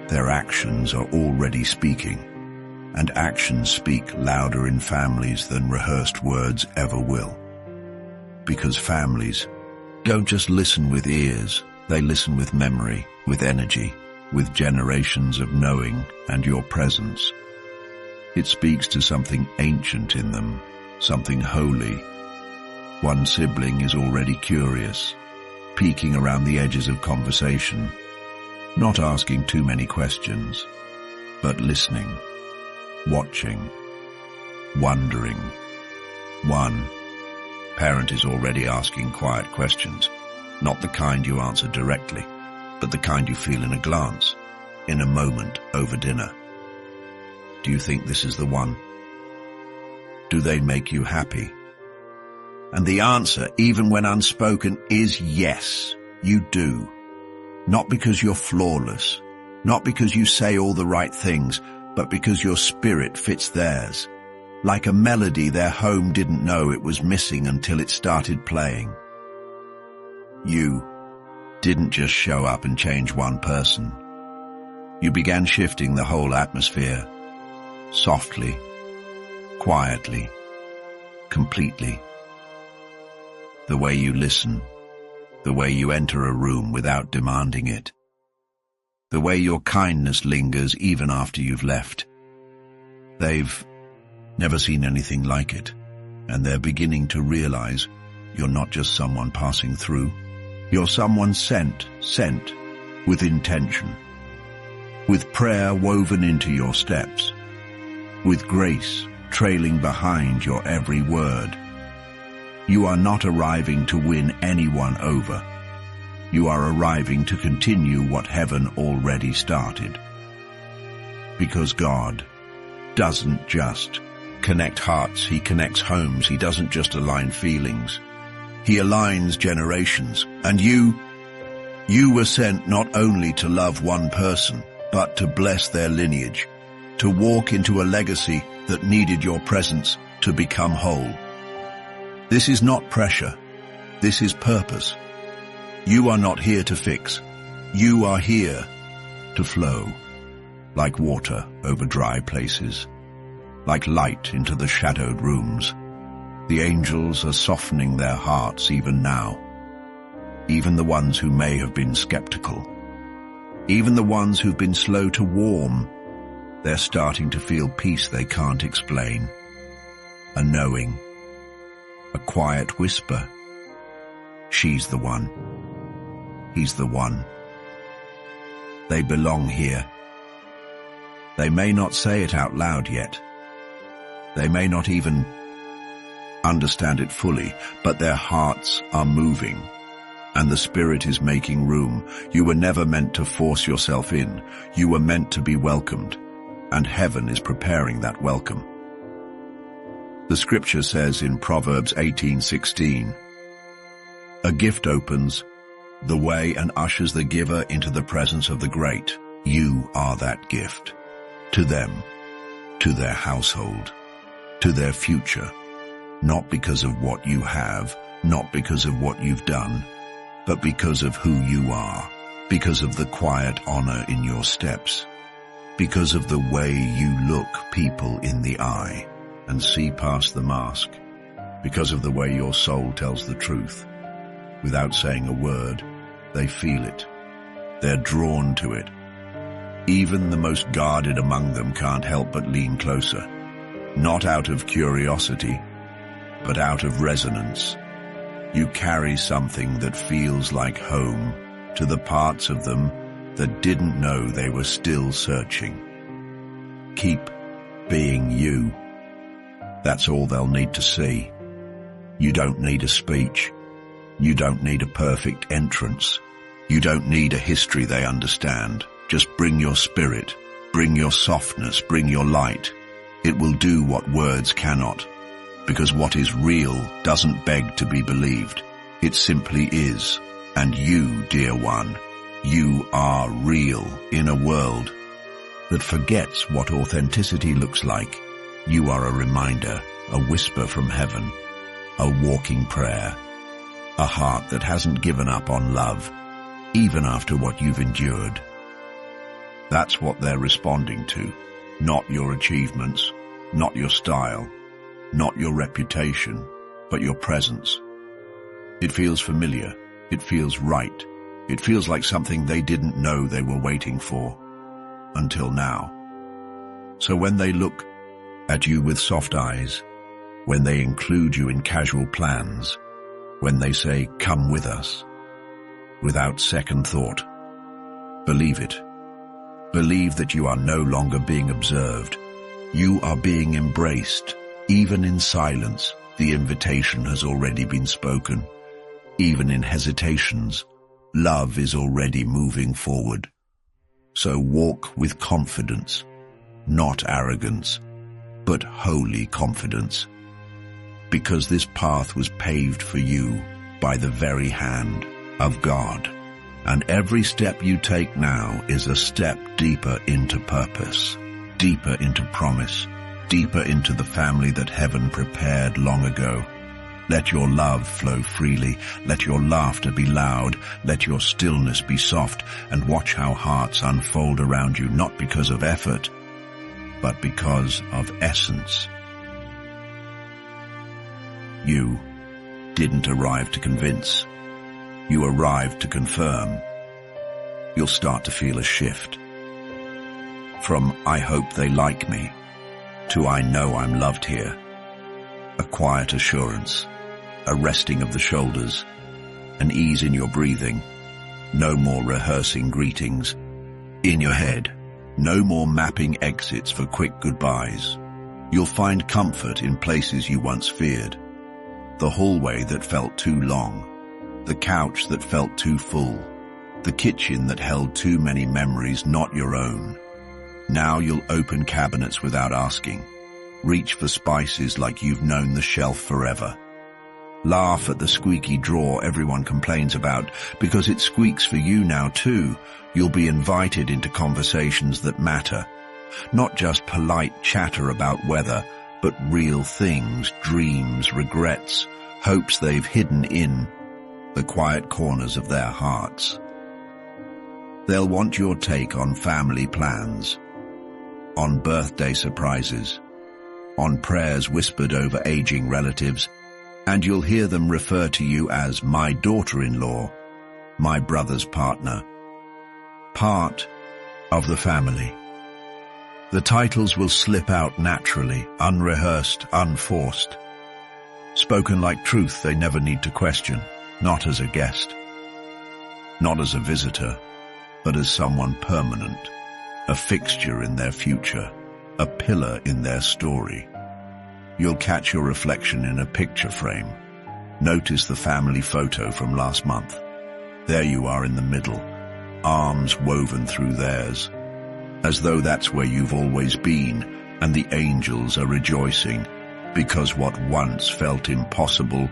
their actions are already speaking, and actions speak louder in families than rehearsed words ever will. Because families don't just listen with ears, they listen with memory, with energy, with generations of knowing and your presence. It speaks to something ancient in them, something holy. One sibling is already curious, peeking around the edges of conversation, not asking too many questions, but listening, watching, wondering. One parent is already asking quiet questions, not the kind you answer directly, but the kind you feel in a glance, in a moment over dinner. Do you think this is the one? Do they make you happy? And the answer, even when unspoken, is yes, you do. Not because you're flawless, not because you say all the right things, but because your spirit fits theirs. Like a melody their home didn't know it was missing until it started playing. You didn't just show up and change one person. You began shifting the whole atmosphere, softly, quietly, completely. The way you listen, the way you enter a room without demanding it, the way your kindness lingers even after you've left. They've never seen anything like it, and they're beginning to realize you're not just someone passing through. You're someone sent with intention, with prayer woven into your steps, with grace trailing behind your every word. You are not arriving to win anyone over. You are arriving to continue what heaven already started. Because God doesn't just connect hearts, He connects homes. He doesn't just align feelings. He aligns generations. And you were sent not only to love one person, but to bless their lineage, to walk into a legacy that needed your presence to become whole. This is not pressure. This is purpose. You are not here to fix. You are here to flow, like water over dry places, like light into the shadowed rooms. The angels are softening their hearts even now, even the ones who may have been skeptical, even the ones who've been slow to warm. They're starting to feel peace they can't explain, a knowing, a quiet whisper. She's the one. He's the one. They belong here. They may not say it out loud yet. They may not even understand it fully, but their hearts are moving, and the Spirit is making room. You were never meant to force yourself in. You were meant to be welcomed, and heaven is preparing that welcome. The scripture says in Proverbs 18:16, "A gift opens the way and ushers the giver into the presence of the great." You are that gift. To them, to their household, to their future. Not because of what you have, not because of what you've done, but because of who you are, because of the quiet honor in your steps, because of the way you look people in the eye and see past the mask, because of the way your soul tells the truth. Without saying a word, they feel it. They're drawn to it. Even the most guarded among them can't help but lean closer, not out of curiosity, but out of resonance. You carry something that feels like home to the parts of them that didn't know they were still searching. Keep being you. That's all they'll need to see. You don't need a speech. You don't need a perfect entrance. You don't need a history they understand. Just bring your spirit, bring your softness, bring your light. It will do what words cannot. Because what is real doesn't beg to be believed. It simply is. And you, dear one, you are real in a world that forgets what authenticity looks like. You are a reminder, a whisper from heaven, a walking prayer, a heart that hasn't given up on love, even after what you've endured. That's what they're responding to, not your achievements, not your style, not your reputation, but your presence. It feels familiar. It feels right. It feels like something they didn't know they were waiting for, until now. So when they look at you with soft eyes, when they include you in casual plans, when they say, "Come with us," without second thought, believe it. Believe that you are no longer being observed. You are being embraced, even in silence, The invitation has already been spoken. Even in hesitations, love is already moving forward. So walk with confidence, not arrogance, but holy confidence. Because this path was paved for you by the very hand of God. And every step you take now is a step deeper into purpose, deeper into promise, deeper into the family that heaven prepared long ago. Let your love flow freely. Let your laughter be loud. Let your stillness be soft. And watch how hearts unfold around you, not because of effort, but because of essence. You didn't arrive to convince. You arrived to confirm. You'll start to feel a shift. From "I hope they like me" to "I know I'm loved here." A quiet assurance, a resting of the shoulders, an ease in your breathing. No more rehearsing greetings in your head. No more mapping exits for quick goodbyes. You'll find comfort in places you once feared. The hallway that felt too long. The couch that felt too full. The kitchen that held too many memories not your own. Now you'll open cabinets without asking. Reach for spices like you've known the shelf forever. Laugh at the squeaky drawer everyone complains about, because it squeaks for you now too. You'll be invited into conversations that matter. Not just polite chatter about weather, but real things, dreams, regrets, hopes they've hidden in the quiet corners of their hearts. They'll want your take on family plans, on birthday surprises, on prayers whispered over aging relatives, and you'll hear them refer to you as "my daughter-in-law," "my brother's partner," part of the family. The titles will slip out naturally, unrehearsed, unforced. Spoken like truth they never need to question, not as a guest, not as a visitor, but as someone permanent, a fixture in their future, a pillar in their story. You'll catch your reflection in a picture frame. Notice the family photo from last month. There you are in the middle, arms woven through theirs, as though that's where you've always been, and the angels are rejoicing, because what once felt impossible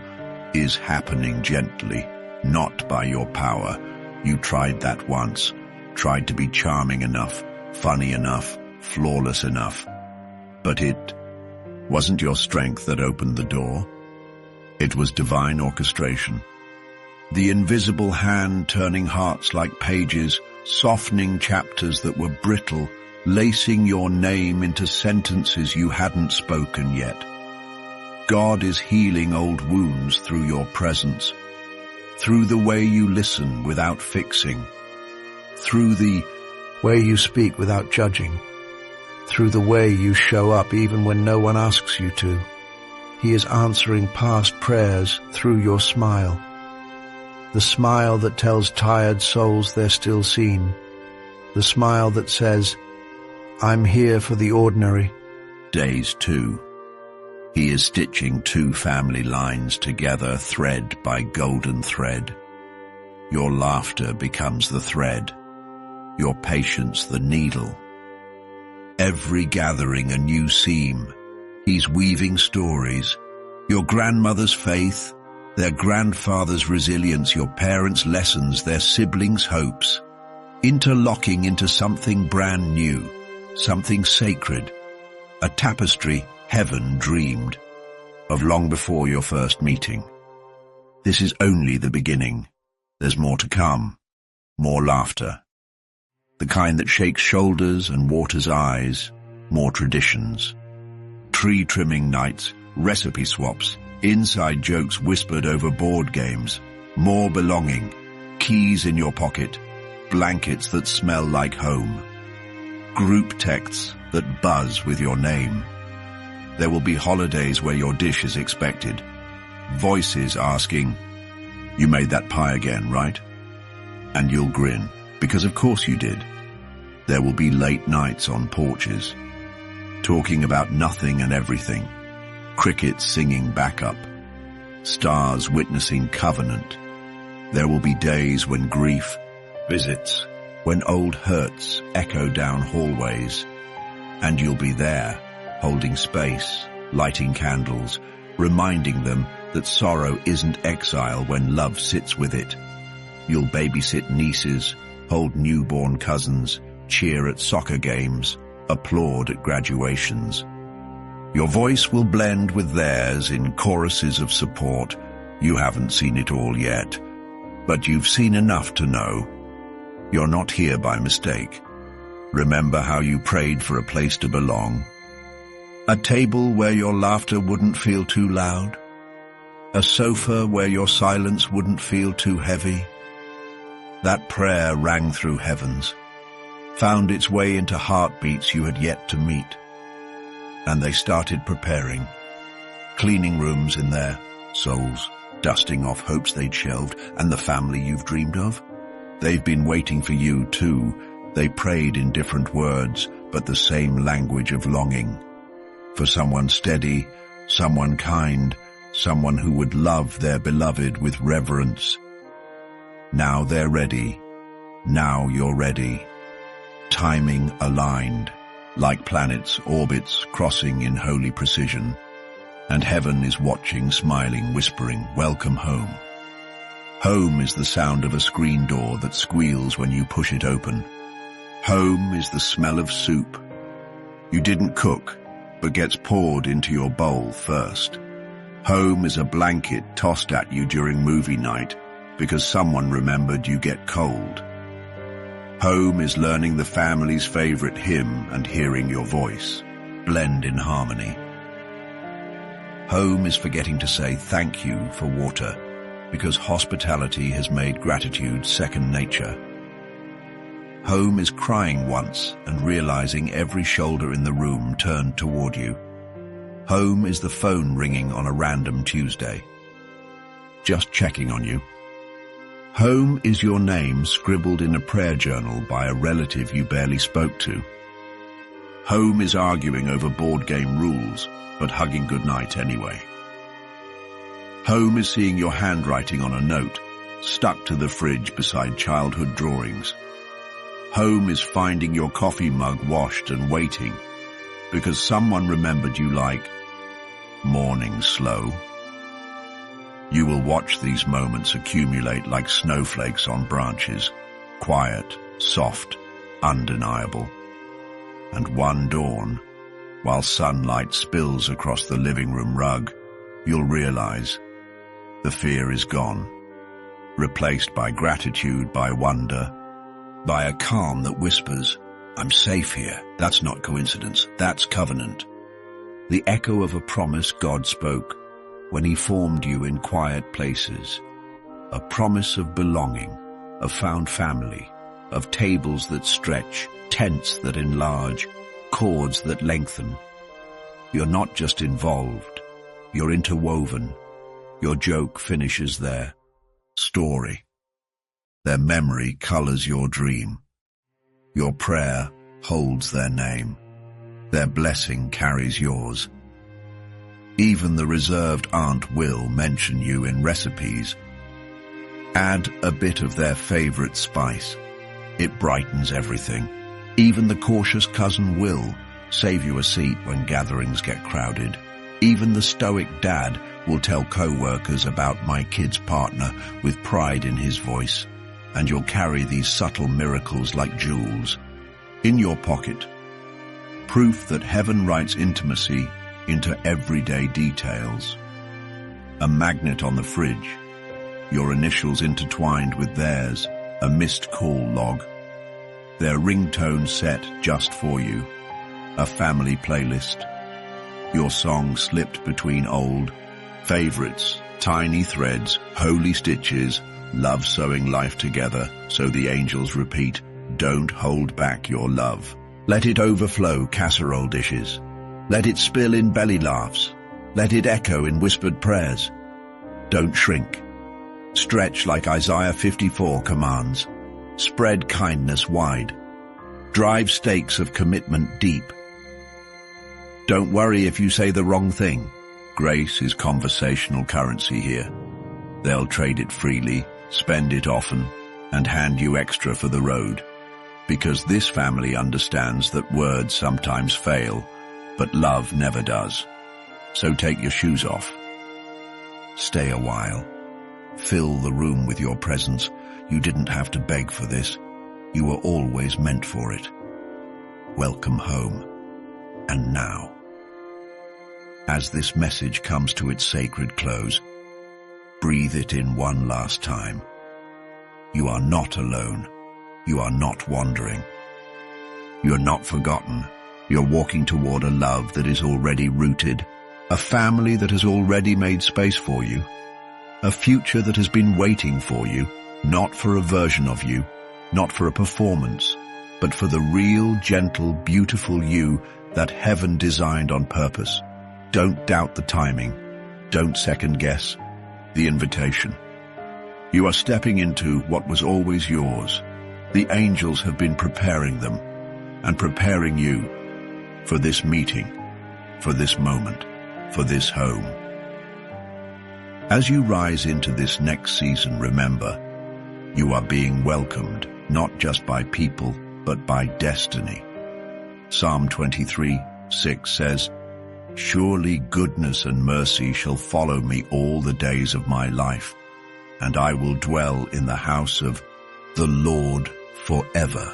is happening gently, not by your power. You tried that once, tried to be charming enough, funny enough, flawless enough. But it wasn't your strength that opened the door. It was divine orchestration. The invisible hand turning hearts like pages, softening chapters that were brittle, lacing your name into sentences you hadn't spoken yet. God is healing old wounds through your presence, through the way you listen without fixing, through the way you speak without judging, through the way you show up even when no one asks you to. He is answering past prayers through your smile, the smile that tells tired souls they're still seen, the smile that says, "I'm here for the ordinary." Days 2. He is stitching 2 family lines together, thread by golden thread. Your laughter becomes the thread, your patience the needle. Every gathering a new seam. He's weaving stories. Your grandmother's faith, their grandfather's resilience, your parents' lessons, their siblings' hopes, interlocking into something brand new, something sacred, a tapestry heaven dreamed of long before your first meeting. This is only the beginning. There's more to come, more laughter, the kind that shakes shoulders and waters eyes, more traditions, tree trimming nights, recipe swaps, inside jokes whispered over board games, more belonging, keys in your pocket, blankets that smell like home, group texts that buzz with your name. There will be holidays where your dish is expected, voices asking, "You made that pie again, right?" And you'll grin, because of course you did. There will be late nights on porches, talking about nothing and everything, crickets singing backup, stars witnessing covenant. There will be days when grief visits, when old hurts echo down hallways, and you'll be there, holding space, lighting candles, reminding them that sorrow isn't exile when love sits with it. You'll babysit nieces, hold newborn cousins, cheer at soccer games, applaud at graduations. Your voice will blend with theirs in choruses of support. You haven't seen it all yet, but you've seen enough to know you're not here by mistake. Remember how you prayed for a place to belong? A table where your laughter wouldn't feel too loud? A sofa where your silence wouldn't feel too heavy? That prayer rang through heavens, found its way into heartbeats you had yet to meet. And they started preparing, cleaning rooms in their souls, dusting off hopes they'd shelved and the family you've dreamed of. They've been waiting for you too. They prayed in different words, but the same language of longing. For someone steady, someone kind, someone who would love their beloved with reverence. Now they're ready. Now you're ready. Timing aligned, like planets' orbits crossing in holy precision. And heaven is watching, smiling, whispering, "Welcome home." Home is the sound of a screen door that squeals when you push it open. Home is the smell of soup you didn't cook, but gets poured into your bowl first. Home is a blanket tossed at you during movie night because someone remembered you get cold. Home is learning the family's favorite hymn and hearing your voice blend in harmony. Home is forgetting to say thank you for water, because hospitality has made gratitude second nature. Home is crying once and realizing every shoulder in the room turned toward you. Home is the phone ringing on a random Tuesday, just checking on you. Home is your name scribbled in a prayer journal by a relative you barely spoke to. Home is arguing over board game rules, but hugging goodnight anyway. Home is seeing your handwriting on a note, stuck to the fridge beside childhood drawings. Home is finding your coffee mug washed and waiting, because someone remembered you like morning slow. You will watch these moments accumulate like snowflakes on branches, quiet, soft, undeniable. And one dawn, while sunlight spills across the living room rug, you'll realize the fear is gone, replaced by gratitude, by wonder, by a calm that whispers, "I'm safe here." That's not coincidence, that's covenant. The echo of a promise God spoke when He formed you in quiet places. A promise of belonging, of found family, of tables that stretch, tents that enlarge, cords that lengthen. You're not just involved, you're interwoven. Your joke finishes their story. Their memory colors your dream. Your prayer holds their name. Their blessing carries yours. Even the reserved aunt will mention you in recipes. Add a bit of their favorite spice. It brightens everything. Even the cautious cousin will save you a seat when gatherings get crowded. Even the stoic dad will tell co-workers about my kid's partner with pride in his voice. And you'll carry these subtle miracles like jewels in your pocket. Proof that heaven writes intimacy into everyday details. A magnet on the fridge, your initials intertwined with theirs, a missed call log. Their ringtone set just for you, a family playlist. Your song slipped between old favorites, tiny threads, holy stitches, love sewing life together, so the angels repeat, "Don't hold back your love." Let it overflow casserole dishes. Let it spill in belly laughs. Let it echo in whispered prayers. Don't shrink. Stretch like Isaiah 54 commands. Spread kindness wide. Drive stakes of commitment deep. Don't worry if you say the wrong thing. Grace is conversational currency here. They'll trade it freely, spend it often, and hand you extra for the road. Because this family understands that words sometimes fail, but love never does. So take your shoes off. Stay a while. Fill the room with your presence. You didn't have to beg for this. You were always meant for it. Welcome home. And now, as this message comes to its sacred close, breathe it in one last time. You are not alone. You are not wandering. You are not forgotten. You're walking toward a love that is already rooted, a family that has already made space for you, a future that has been waiting for you, not for a version of you, not for a performance, but for the real, gentle, beautiful you that heaven designed on purpose. Don't doubt the timing. Don't second guess the invitation. You are stepping into what was always yours. The angels have been preparing them and preparing you for this meeting, for this moment, for this home. As you rise into this next season, remember, you are being welcomed, not just by people, but by destiny. Psalm 23:6 says, "Surely goodness and mercy shall follow me all the days of my life, and I will dwell in the house of the Lord forever."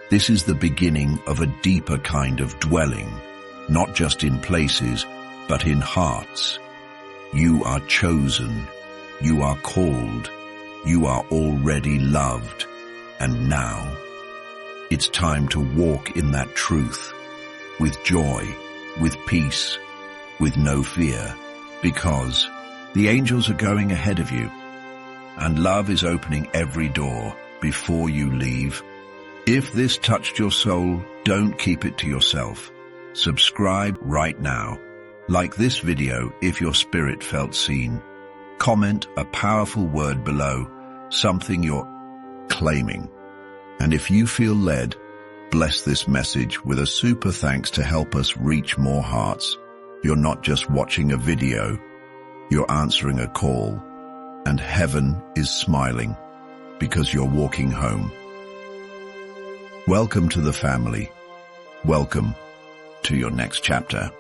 This is the beginning of a deeper kind of dwelling, not just in places, but in hearts. You are chosen, you are called, you are already loved, and now it's time to walk in that truth, with joy, with peace, with no fear, because the angels are going ahead of you, and love is opening every door before you leave. If this touched your soul, don't keep it to yourself. Subscribe right now. Like this video if your spirit felt seen. Comment a powerful word below, something you're claiming. And if you feel led, bless this message with a super thanks to help us reach more hearts. You're not just watching a video, you're answering a call. And heaven is smiling because you're walking home. Welcome to the family. Welcome to your next chapter.